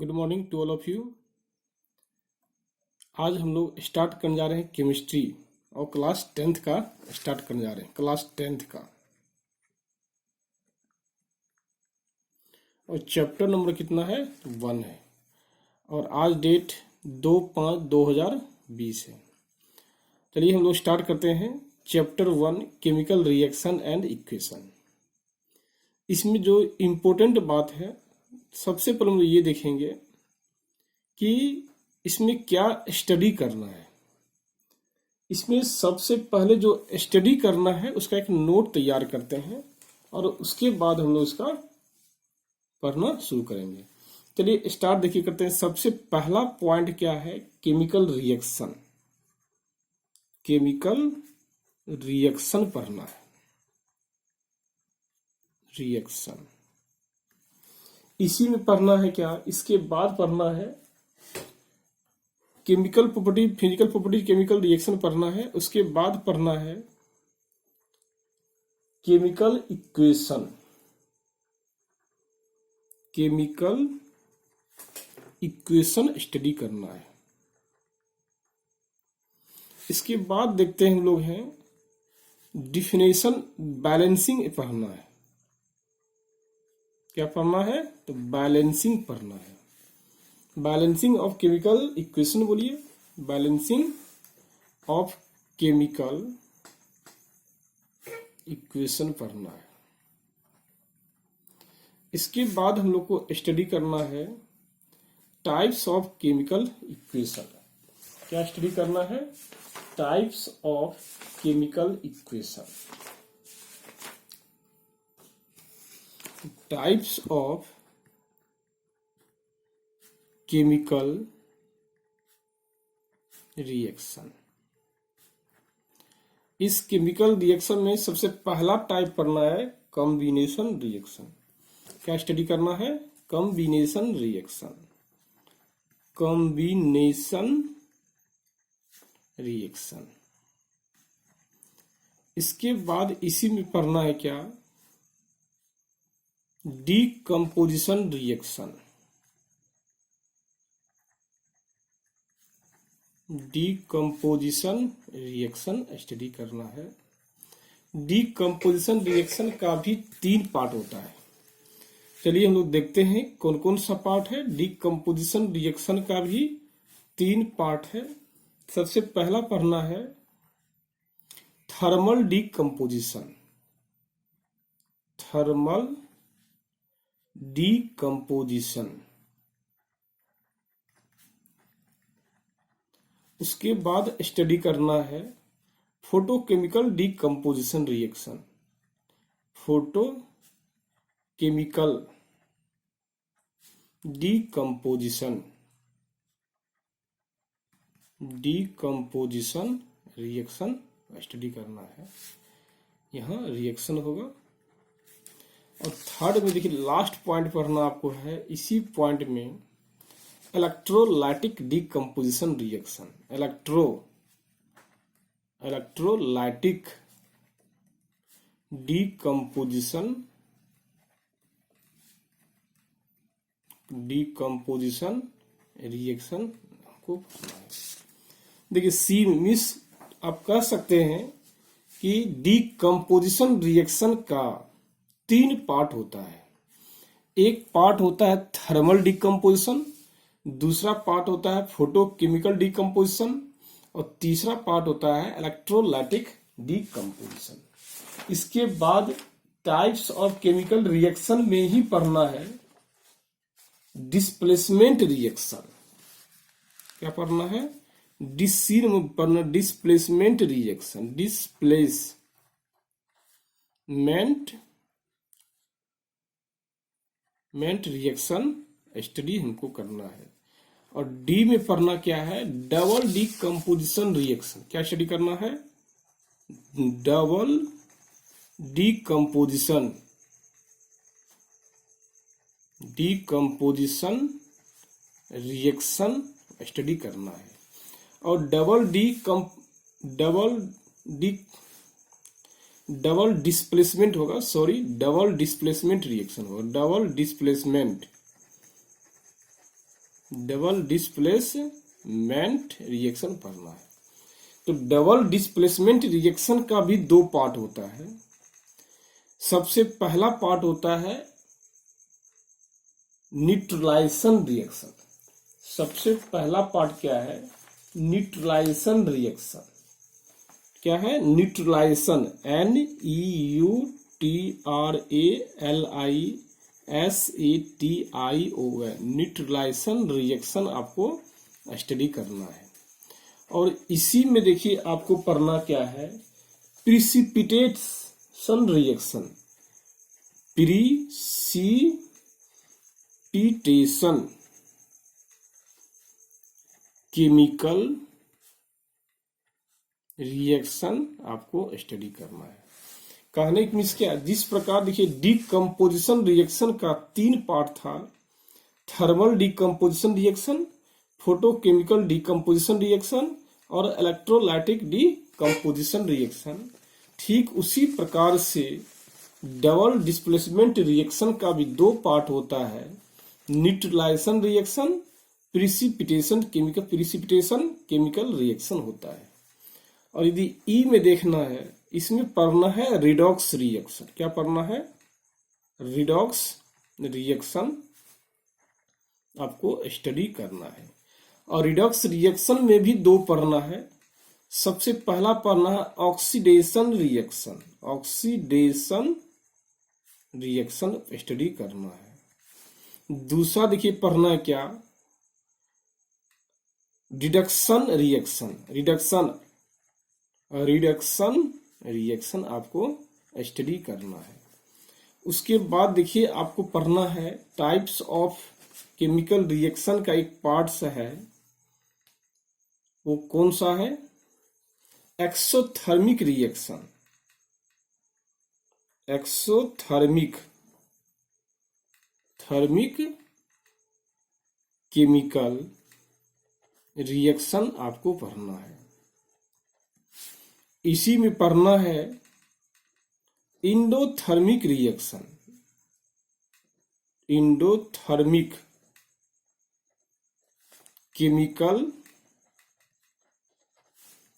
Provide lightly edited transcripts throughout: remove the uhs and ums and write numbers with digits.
Good morning to all of you. आज हम लोग स्टार्ट करने जा रहे हैं केमिस्ट्री और क्लास 10th का स्टार्ट करने जा रहे हैं। क्लास 10th का और चैप्टर नंबर कितना है 1 है और आज डेट 2/5/2020 है। चलिए हम लोग स्टार्ट करते हैं। Chapter 1 chemical reaction and equation. इसमें जो इम्पोर्टेंट बात है सबसे पहले हम लोग ये देखेंगे कि इसमें क्या स्टडी करना है। इसमें सबसे पहले जो स्टडी करना है उसका एक नोट तैयार करते हैं और उसके बाद हम लोग उसका पढ़ना शुरू करेंगे। चलिए स्टार्ट देखिए करते हैं। सबसे पहला पॉइंट क्या है, केमिकल रिएक्शन। केमिकल रिएक्शन पढ़ना है। रिएक्शन इसी में पढ़ना है क्या, इसके बाद पढ़ना है chemical property, physical property, chemical reaction पढ़ना है। उसके बाद पढ़ना है chemical equation. Chemical equation study करना है। इसके बाद देखते हैं हम लोग हैं डिफिनेशन, बैलेंसिंग पढ़ना है। क्या पढ़ना है, तो बैलेंसिंग पढ़ना है। बैलेंसिंग ऑफ केमिकल इक्वेशन बोलिए, बैलेंसिंग ऑफ केमिकल इक्वेशन पढ़ना है। इसके बाद हम लोग को स्टडी करना है टाइप्स ऑफ केमिकल इक्वेशन। क्या स्टडी करना है, types of chemical equation. Types of chemical reaction. इस केमिकल रिएक्शन में सबसे पहला टाइप पढ़ना है कॉम्बिनेशन रिएक्शन। क्या स्टडी करना है, कॉम्बिनेशन रिएक्शन। Combination reaction. इसके बाद इसी में पढ़ना है क्या, decomposition reaction. Decomposition reaction study करना है। डीकम्पोजिशन रिएक्शन का भी 3 पार्ट होता है। चलिए हम लोग देखते हैं कौन कौन सा पार्ट है। डीकम्पोजिशन रिएक्शन का भी 3 पार्ट है। सबसे पहला पढ़ना है थर्मल डीकम्पोजिशन। Thermal decomposition. उसके बाद स्टडी करना है photochemical decomposition reaction. Photochemical decomposition reaction study करना है। यहाँ रिएक्शन होगा। और थर्ड में देखिए लास्ट पॉइंट पढ़ना आपको है। इसी पॉइंट में electrolytic decomposition reaction. Electrolytic decomposition reaction को पढ़ना है। देखिए सी मिस आप कह सकते हैं कि डीकम्पोजिशन रिएक्शन का 3 पार्ट होता है। एक पार्ट होता है थर्मल डीकम्पोजिशन, दूसरा पार्ट होता है फोटोकेमिकल डीकम्पोजिशन और तीसरा पार्ट होता है इलेक्ट्रोलाइटिक डीकम्पोजिशन। इसके बाद टाइप्स ऑफ केमिकल रिएक्शन में ही पढ़ना है डिस्प्लेसमेंट रिएक्शन। क्या पढ़ना है, displacement reaction. Displacement reaction study हमको करना है। और डी में पढ़ना क्या है, डबल डीकम्पोजिशन रिएक्शन। क्या स्टडी करना है, डबल डीकम्पोजिशन रिएक्शन स्टडी करना है। और डबल डिस्प्लेसमेंट होगा, सॉरी डबल डिस्प्लेसमेंट रिएक्शन होगा। Double displacement double displacement reaction पढ़ना है। तो डबल डिस्प्लेसमेंट रिएक्शन का भी दो पार्ट होता है। सबसे पहला पार्ट होता है न्यूट्रलाइजेशन रिएक्शन। सबसे पहला पार्ट क्या है? Neutralisation reaction. क्या है? न्यूट्रलाइजेशन, NEUTRALISATION, न्यूट्रलाइजेशन रिएक्शन आपको स्टडी करना है। और इसी में देखिए आपको पढ़ना क्या है? Precipitation reaction. Precipitation chemical reaction आपको स्टडी करना है। कहने की मीन्स क्या? जिस प्रकार देखिए डीकम्पोजिशन रिएक्शन का तीन पार्ट था, thermal decomposition reaction, photochemical decomposition reaction और इलेक्ट्रोलाइटिक डीकम्पोजिशन रिएक्शन। ठीक उसी प्रकार से डबल डिस्प्लेसमेंट रिएक्शन का भी दो पार्ट होता है, neutralisation reaction, precipitation chemical reaction होता है। और यदि ई में देखना है, इसमें पढ़ना है रिडॉक्स रिएक्शन। क्या पढ़ना है? रिडॉक्स रिएक्शन आपको स्टडी करना है। और रिडॉक्स रिएक्शन में भी दो पढ़ना है। सबसे पहला पढ़ना है oxidation reaction. Oxidation reaction study करना है। दूसरा देखिए पढ़ना है क्या? Reduction reaction. रिडक्शन रिएक्शन आपको स्टडी करना है। उसके बाद देखिए आपको पढ़ना है टाइप्स ऑफ केमिकल रिएक्शन का एक पार्ट्स है, वो कौन सा है? Exothermic reaction. Exothermic chemical reaction आपको पढ़ना है। इसी में पढ़ना है endothermic reaction. Endothermic chemical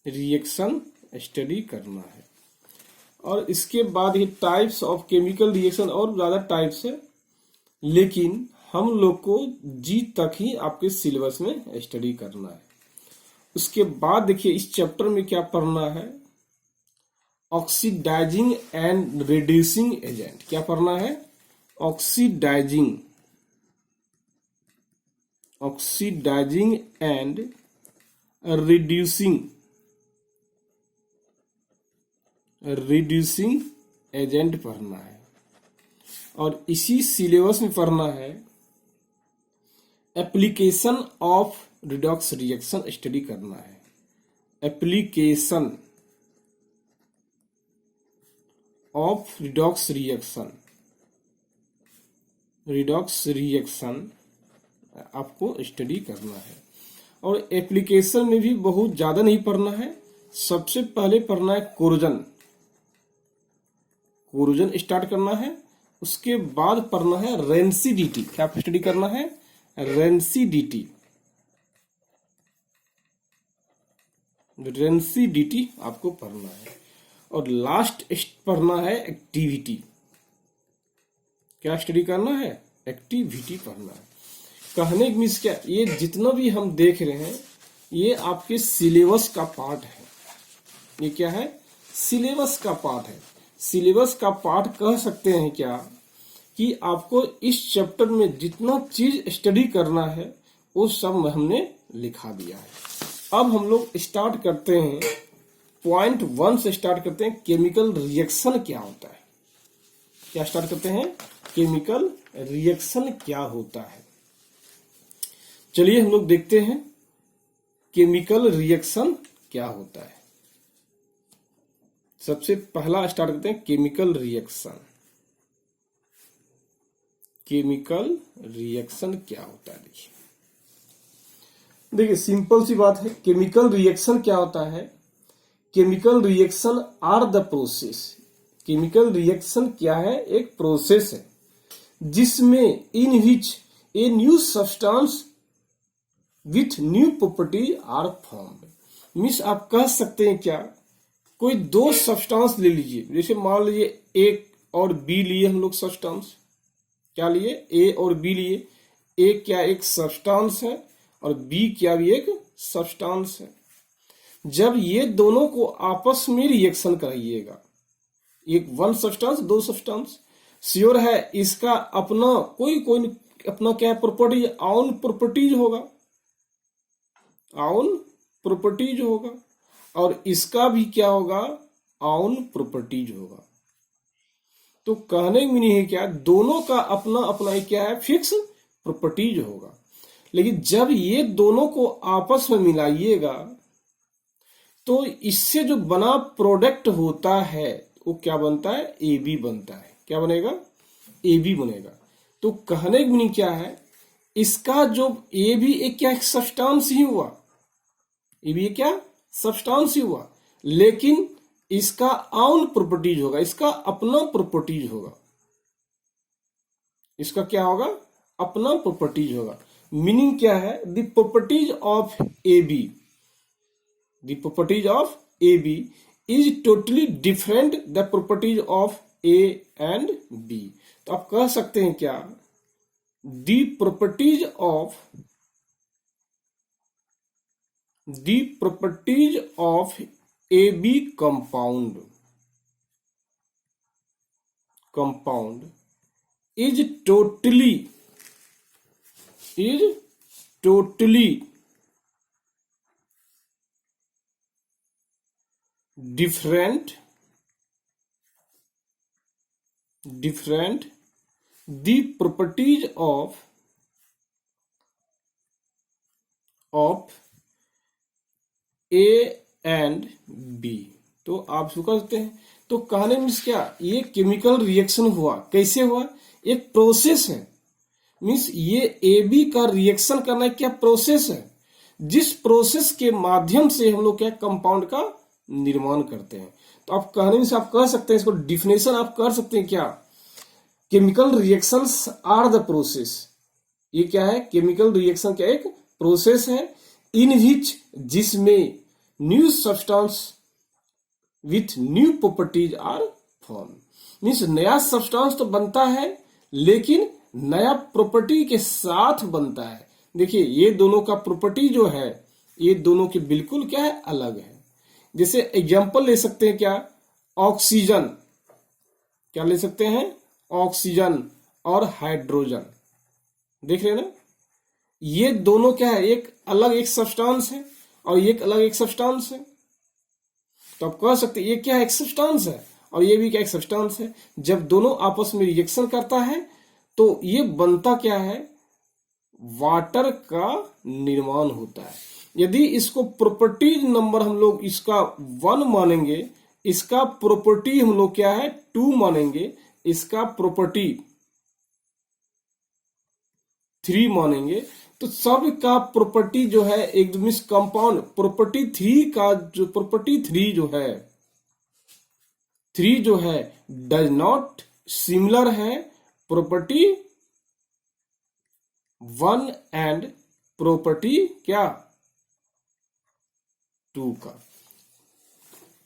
reaction study करना है। और इसके बाद ये टाइप्स ऑफ केमिकल रिएक्शन और ज्यादा टाइप्स है, लेकिन हम लोग को जी तक ही आपके सिलेबस में स्टडी करना है। उसके बाद देखिए इस चैप्टर में क्या पढ़ना है? Oxidising and reducing agent. क्या पढ़ना है? ऑक्सीडाइजिंग एंड रिड्यूसिंग एजेंट पढ़ना है। और इसी सिलेबस में पढ़ना है application of redox reaction study करना है। एप्लीकेशन ऑफ रिडॉक्स रिएक्शन आपको स्टडी करना है। और एप्लीकेशन में भी बहुत ज्यादा नहीं पढ़ना है। सबसे पहले पढ़ना है कोरोजन स्टार्ट करना है। उसके बाद पढ़ना है रेंसिडिटी। क्या स्टडी करना है? रेंसिडिटी आपको पढ़ना है। और लास्ट पढ़ना है एक्टिविटी। क्या स्टडी करना है? एक्टिविटी पढ़ना है। कहने की मीन्स क्या? ये जितना भी हम देख रहे हैं ये आपके सिलेबस का पार्ट है। ये क्या है? सिलेबस का पार्ट है। सिलेबस का पार्ट कह सकते हैं क्या कि आपको इस चैप्टर में जितना चीज स्टडी करना है वो सब हमने लिखा दिया है। अब हम लोग स्टार्ट करते हैं पॉइंट 1 से स्टार्ट करते हैं। केमिकल रिएक्शन क्या होता है? क्या स्टार्ट करते हैं? केमिकल रिएक्शन क्या होता है। चलिए हम लोग देखते हैं केमिकल रिएक्शन क्या होता है। सबसे पहला स्टार्ट करते हैं केमिकल रिएक्शन। केमिकल रिएक्शन क्या होता है? देखिए सिंपल सी बात है। केमिकल रिएक्शन क्या होता है? Chemical reaction are the process. Chemical reaction क्या है? एक प्रोसेस है जिसमें in which a new substance with new properties are formed. Means आप कह सकते हैं क्या, कोई दो सब्सटेंस ले लीजिए, जैसे मान लीजिए ए और बी लिए हम लोग सब्सटेंस, क्या लिए, ए और बी लिए। ए क्या एक सब्सटेंस है और बी क्या भी एक सब्सटेंस है। जब ये दोनों को आपस में रिएक्शन कराइएगा, एक वन सब्सटेंस दो सब्सटेंस, श्योर है इसका अपना कोई कोई अपना क्या प्रॉपर्टी, आउन प्रॉपर्टीज होगा, आउन प्रॉपर्टीज होगा, और इसका भी क्या होगा, आउन प्रॉपर्टीज होगा। तो कहने में नहीं है क्या, दोनों का अपना अपना क्या है, फिक्स प्रॉपर्टीज होगा। लेकिन जब ये दोनों को आपस में मिलाइएगा तो इससे जो बना प्रोडक्ट होता है वो क्या बनता है, ए बी बनता है। क्या बनेगा, ए बी बनेगा। तो कहने की मीनिंग क्या है, इसका जो ए भी एक क्या सब्सटेंस ही हुआ, ये भी क्या सब्सटेंस ही हुआ, लेकिन इसका आउन प्रॉपर्टीज होगा, इसका अपना प्रॉपर्टीज होगा, इसका क्या होगा, अपना प्रॉपर्टीज होगा। मीनिंग क्या है, the properties of A B, the properties of A B is totally different the properties of A and B. तो आप कह सकते हैं क्या, the properties of A B compound is totally different the properties of A and B। तो आप इसको कहते हैं, तो कहने मीन्स क्या, ये केमिकल रिएक्शन हुआ, कैसे हुआ, एक प्रोसेस है। मीन्स ये ए बी का रिएक्शन करना क्या प्रोसेस है, जिस प्रोसेस के माध्यम से हम लोग क्या कंपाउंड का निर्माण करते हैं। तो आप कहने से आप कह सकते हैं, इसको डिफिनेशन आप कर सकते हैं क्या, chemical reactions are the process. ये क्या है, केमिकल रिएक्शन क्या एक प्रोसेस है, इन विच जिसमें new substance with new properties are form. Means नया सब्सटेंस तो बनता है लेकिन नया प्रॉपर्टी के साथ बनता है। देखिए ये दोनों का प्रॉपर्टी जो है, ये दोनों के बिल्कुल क्या है, अलग है। जैसे एग्जांपल ले सकते हैं क्या, ऑक्सीजन, क्या ले सकते हैं, ऑक्सीजन और हाइड्रोजन, देख रहे हैं ना, ये दोनों क्या है, एक अलग एक सब्सटेंस है और ये एक अलग एक सब्सटेंस है। तो आप कह सकते हैं ये क्या है, एक सब्सटेंस है और ये भी क्या एक सब्सटेंस है। जब दोनों आपस में रिएक्शन करता है तो ये बनता क्या है, वाटर का निर्माण होता है। यदि इसको प्रॉपर्टीज नंबर हम लोग इसका 1 मानेंगे, इसका प्रॉपर्टी हम लोग क्या है 2 मानेंगे, इसका प्रॉपर्टी 3 मानेंगे, तो सब का प्रॉपर्टी जो है एक मीन्स कंपाउंड प्रॉपर्टी 3 का जो प्रॉपर्टी 3 जो है डज नॉट सिमिलर है प्रॉपर्टी 1 एंड प्रॉपर्टी क्या 2 का।